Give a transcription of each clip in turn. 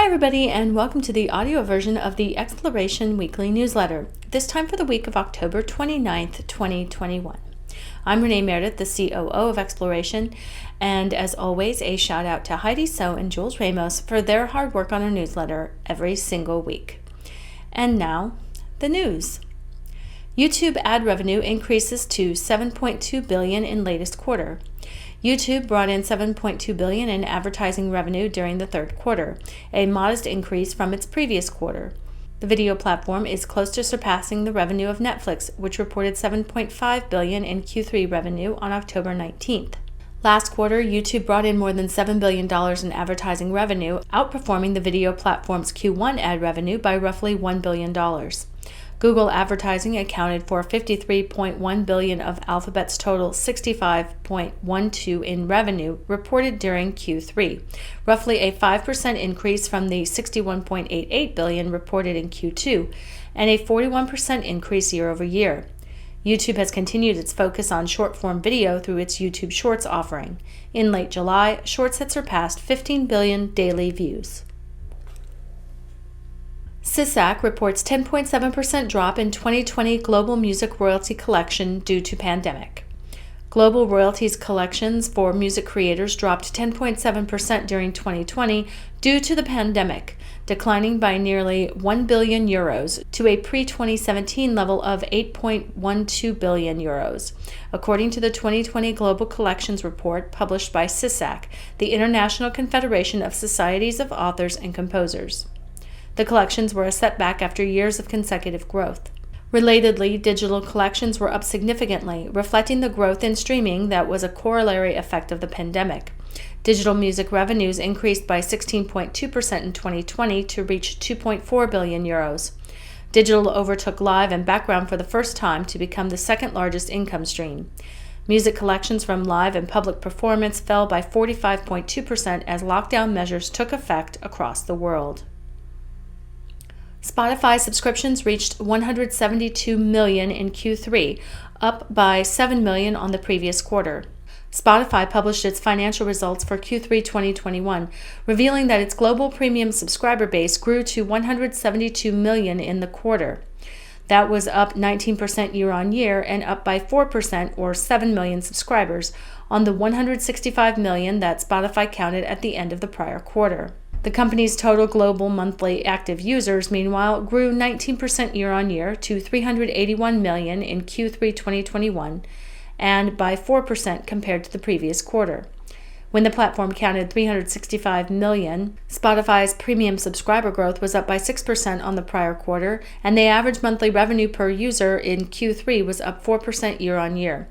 everybody, and welcome to the audio version of the Exploration Weekly Newsletter, this time for the week of October 29th, 2021. I'm Renee Meredith, the COO of Exploration, and as always, a shout out to Heidi So and Jules Ramos for their hard work on our newsletter every single week. And now, the news. YouTube ad revenue increases to $7.2 billion in latest quarter. YouTube brought in $7.2 billion in advertising revenue during the third quarter, a modest increase from its previous quarter. The video platform is close to surpassing the revenue of Netflix, which reported $7.5 billion in Q3 revenue on October 19th. Last quarter, YouTube brought in more than $7 billion in advertising revenue, outperforming the video platform's Q1 ad revenue by roughly $1 billion. Google advertising accounted for $53.1 billion of Alphabet's total $65.12 in revenue reported during Q3, roughly a 5% increase from the $61.88 billion reported in Q2, and a 41% increase year over year. YouTube has continued its focus on short-form video through its YouTube Shorts offering. In late July, Shorts had surpassed 15 billion daily views. SISAC reports 10.7% drop in 2020 global music royalty collection due to pandemic. Global royalties collections for music creators dropped 10.7% during 2020 due to the pandemic, declining by nearly 1 billion euros to a pre-2017 level of 8.12 billion euros, according to the 2020 Global Collections Report published by SISAC, the International Confederation of Societies of Authors and Composers. The collections were a setback after years of consecutive growth. Relatedly, digital collections were up significantly, reflecting the growth in streaming that was a corollary effect of the pandemic. Digital music revenues increased by 16.2% in 2020 to reach 2.4 billion euros. Digital overtook live and background for the first time to become the second largest income stream. Music collections from live and public performance fell by 45.2% as lockdown measures took effect across the world. Spotify subscriptions reached 172 million in Q3, up by 7 million on the previous quarter. Spotify published its financial results for Q3 2021, revealing that its global premium subscriber base grew to 172 million in the quarter. That was up 19% year on year and up by 4% or 7 million subscribers on the 165 million that Spotify counted at the end of the prior quarter. The company's total global monthly active users, meanwhile, grew 19% year on year to 381 million in Q3 2021 and by 4% compared to the previous quarter. When the platform counted 365 million, Spotify's premium subscriber growth was up by 6% on the prior quarter, and the average monthly revenue per user in Q3 was up 4% year on year.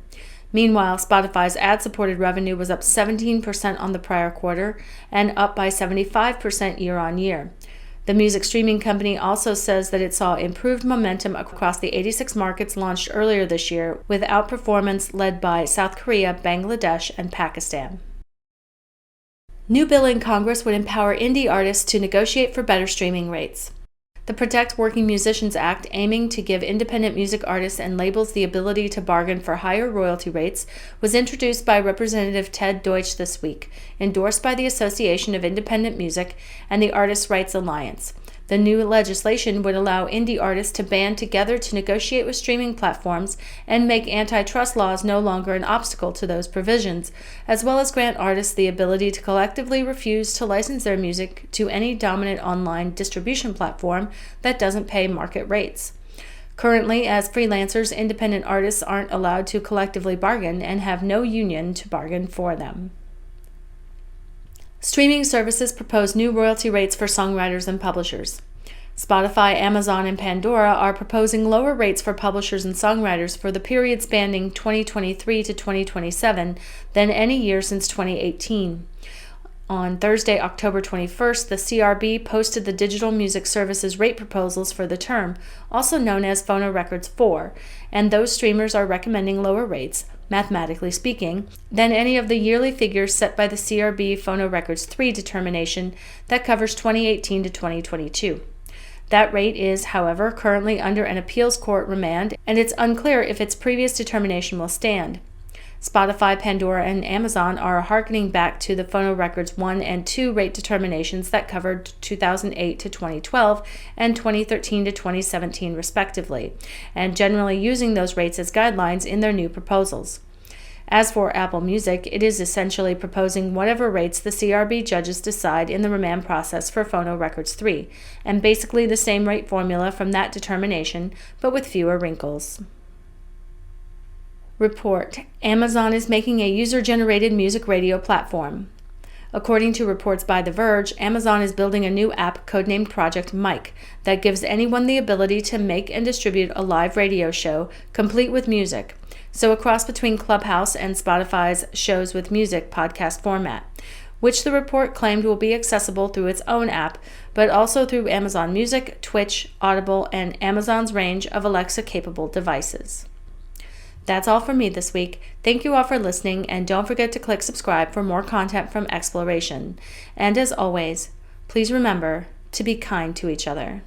Meanwhile, Spotify's ad-supported revenue was up 17% on the prior quarter and up by 75% year on year. The music streaming company also says that it saw improved momentum across the 86 markets launched earlier this year, with outperformance led by South Korea, Bangladesh, and Pakistan. New bill in Congress would empower indie artists to negotiate for better streaming rates. The Protect Working Musicians Act, aiming to give independent music artists and labels the ability to bargain for higher royalty rates, was introduced by Representative Ted Deutsch this week, endorsed by the Association of Independent Music and the Artists' Rights Alliance. The new legislation would allow indie artists to band together to negotiate with streaming platforms and make antitrust laws no longer an obstacle to those provisions, as well as grant artists the ability to collectively refuse to license their music to any dominant online distribution platform that doesn't pay market rates. Currently, as freelancers, independent artists aren't allowed to collectively bargain and have no union to bargain for them. Streaming services propose new royalty rates for songwriters and publishers. Spotify, Amazon, and Pandora are proposing lower rates for publishers and songwriters for the period spanning 2023 to 2027 than any year since 2018. On Thursday, October 21st, the CRB posted the digital music services rate proposals for the term, also known as Phonorecords 4, and those streamers are recommending lower rates, mathematically speaking, than any of the yearly figures set by the CRB Phonorecords 3 determination that covers 2018 to 2022. That rate is, however, currently under an appeals court remand, and it's unclear if its previous determination will stand. Spotify, Pandora, and Amazon are hearkening back to the Phonorecords 1 and 2 rate determinations that covered 2008 to 2012 and 2013 to 2017 respectively, and generally using those rates as guidelines in their new proposals. As for Apple Music, it is essentially proposing whatever rates the CRB judges decide in the remand process for Phonorecords 3, and basically the same rate formula from that determination, but with fewer wrinkles. Report: Amazon is making a user-generated music radio platform. According to reports by The Verge, Amazon is building a new app codenamed Project Mike that gives anyone the ability to make and distribute a live radio show complete with music, so a cross between Clubhouse and Spotify's Shows with Music podcast format, which the report claimed will be accessible through its own app, but also through Amazon Music, Twitch, Audible, and Amazon's range of Alexa-capable devices. That's all for me this week. Thank you all for listening, and don't forget to click subscribe for more content from Exploration. And as always, please remember to be kind to each other.